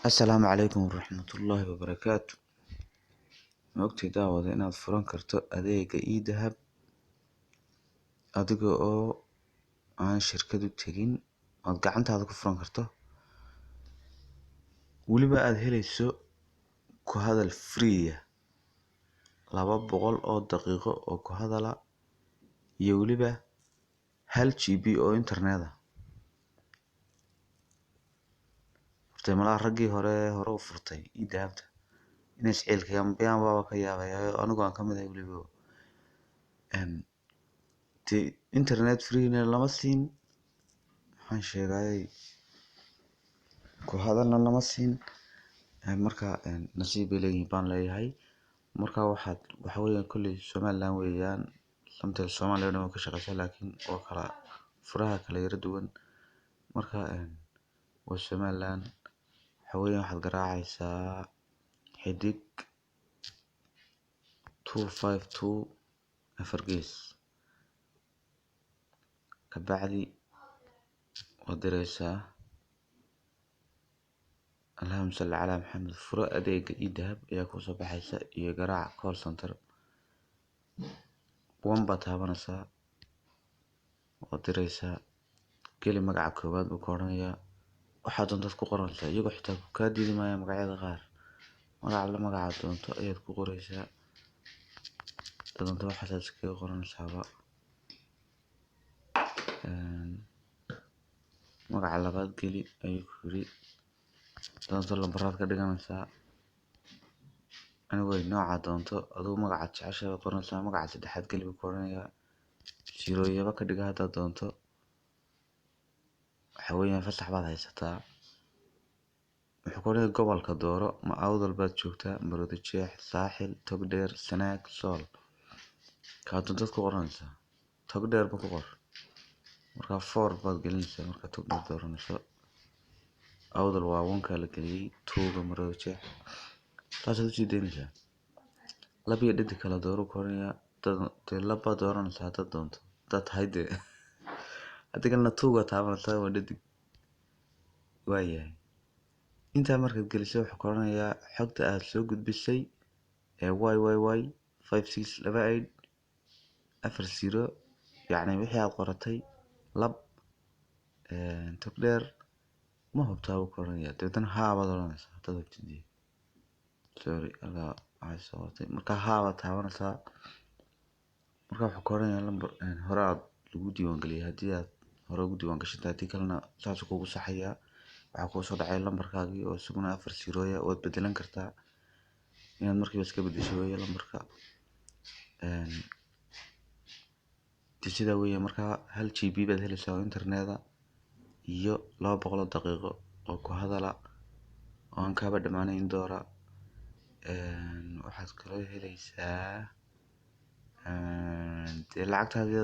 Asalaamu calaykum waraxmatullaahi wabarakaatu. Ma ogtahay daawada inaad furan karto adeega iDahab adiga oo aan shirkad u tegin, ood gacantaada ku furan karto, weliba aad helayso ku hadal free ah 200 oo daqiiqo oo ku hadala iyo weliba 1 GB oo internet ah. Horta malaha raggii hore u furtay iDahabta inay isciilkayaan baa ka yaabaya, anigu aan kamid ahay weliba. Internet free na lama siin, waxaan sheegayay ku hadalna lama siin, marka nasiib bay leeyihiin baan leeyahay. Marka waxa weeyaan kolley Somaliland weeyaan, Somtel Soomaaliya oo dhan way ka shaqeysaa, laakiin waa kala furaha kala yara duwan. Marka waa Somaliland, waxa weeyaan waxaad garaacaysaa xidig 252 afar gees, kabacdi waad diraysaa Allahumma salli calaa Maxamed, furo adeega iDahab ayaa kusoo baxaysa iyo garaaca call center. Baad taabanaysaa, waad diraysaa, geli magaca koowaad buu ka odhanayaa, waxaad doontaad ku qoranaysaa, iyagoo xitaa kaa diidi maayaan magacyada qaar. Magacaad doonto ayaad ku qoraysaa, haddaad doonto waxaasaad iskaga qoranaysaaba. Magaca labaad geli ayuu ku yiri, haddaad doonto lambaraad ka dhiganaysaa, anyway noocaad doonto adigu magacaad jeceshahay baad qoranaysaa. Magaca saddexaad geli buu ku odhanayaa, zero ka dhiga haddaad doonto. waxa weeyaan fasax baad haysataa. Wuxuu ku odhanayaa gobolka dooro, ma Awdal baad joogtaa, Maroodijeex, Saaxil, Togdheer, Sanaag, Sool. Kaa doontaad ku qoranaysaa, Togdheer ba ku qor. Marka 4 baad gelinaysaa marka Togdheer dooranayso. Awdal waa 1 la geliyay, 2 Maroodijeex, taasaad u sii daynaysaa. Lab iyo dhadig kala dooro ku odhanayaa, lab baad dooranaysaa haddaad doonto, haddaad tahay dee haddii kalena 2 baad taabanaysaa, waa dhadig. Waayahay, intaa markaad geliso wuxuu ku odhanayaa xogta aad soo gudbisay ee YYY562840, yacni wixii aad qoratay lab Togdheer ma hubtaa buu ku odhanayaa. Dabeetana haa baad odhanaysaa haddaad hubtid. Sorry, halkaa waxay soo qortay. Marka haa baad taabanaysaa. Marka wuxuu ku odhanayaa lambar hore aad lagu diiwaangeliyay, haddii aad hore ugu diiwaangashantahay, haddii kalena saas kuugu saxayaa. Waxaa kuu soo dhacay lambarkaagii oo isaguna 40 waad bedelan kartaa, inaad markiiba iska bedesho weeye lambarka. sidaa weeye. Marka 1 GB baad helaysaa oo internet iyo 200 daqiiqo oo ku hadala oo aan kaaba dhamaanayn doora. Waxaad kaloo helaysaa dee lacagtaada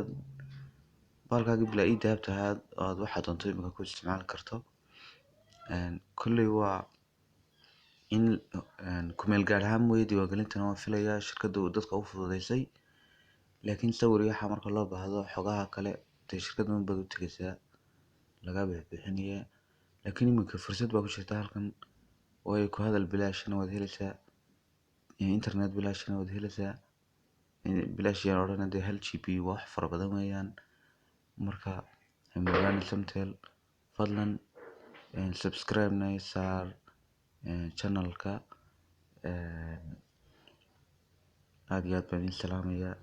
baalkaagii bilaa iDahab tahay oo waxaad doonto imika ku isticmaali karto. Kolley waa in ku meel gaar ahaan mooye diiwaangelintana waan filayaa shirkaddu dadka u fududeysay, laakiin sawir iyo waxa marka loo baahdo xogaha kale dee shirkaddan baad u tegaysaa lagaa bixinayaa. Laakiin imika fursad baa ku jirta halkan, waayo ku hadal bilaashna waad helaysaa, internet bilaashna waad helaysaa. Bilaash yaan odhanay, dee 1 GB waa wax fara badan weeyaan. Marka hamoggaan Somtel, fadlan subscribe-na saar channel-ka. aad iyo aad baan idin salaamayaa.